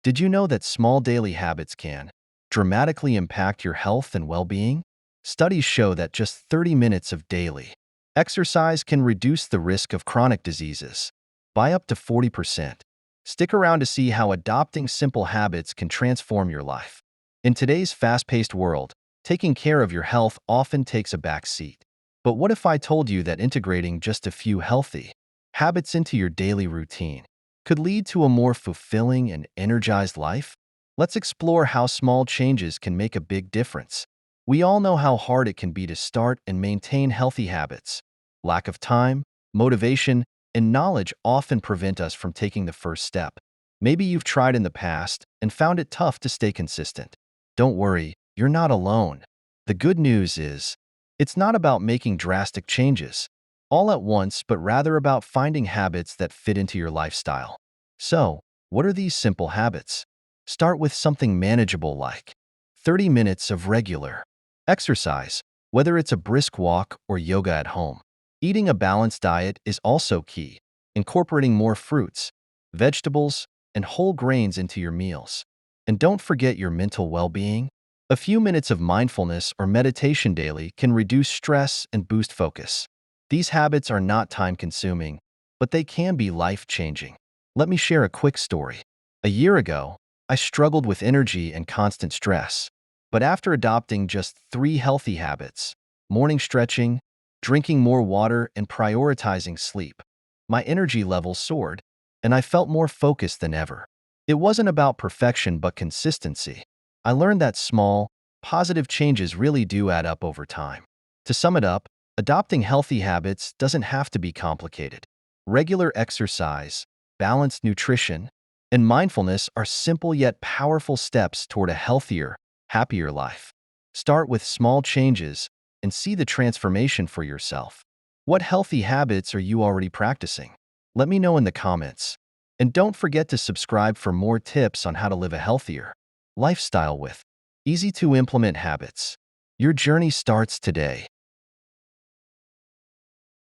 Did you know that small daily habits can dramatically impact your health and well-being? Studies show that just 30 minutes of daily exercise can reduce the risk of chronic diseases by up to 40%. Stick around to see how adopting simple habits can transform your life. In today's fast-paced world, taking care of your health often takes a back seat. But what if I told you that integrating just a few healthy habits into your daily routine could lead to a more fulfilling and energized life? Let's explore how small changes can make a big difference. We all know how hard it can be to start and maintain healthy habits. Lack of time, motivation, and knowledge often prevent us from taking the first step. Maybe you've tried in the past and found it tough to stay consistent. Don't worry, you're not alone. The good news is, it's not about making drastic changes all at once, but rather about finding habits that fit into your lifestyle. So, what are these simple habits? Start with something manageable like 30 minutes of regular exercise, whether it's a brisk walk or yoga at home. Eating a balanced diet is also key, incorporating more fruits, vegetables, and whole grains into your meals. And don't forget your mental well-being. A few minutes of mindfulness or meditation daily can reduce stress and boost focus. These habits are not time-consuming, but they can be life-changing. Let me share a quick story. A year ago, I struggled with energy and constant stress. But after adopting just 3 healthy habits, morning stretching, drinking more water, and prioritizing sleep, my energy levels soared, and I felt more focused than ever. It wasn't about perfection but consistency. I learned that small, positive changes really do add up over time. To sum it up, adopting healthy habits doesn't have to be complicated. Regular exercise, balanced nutrition, and mindfulness are simple yet powerful steps toward a healthier, happier life. Start with small changes and see the transformation for yourself. What healthy habits are you already practicing? Let me know in the comments. And don't forget to subscribe for more tips on how to live a healthier lifestyle with easy-to-implement habits. Your journey starts today.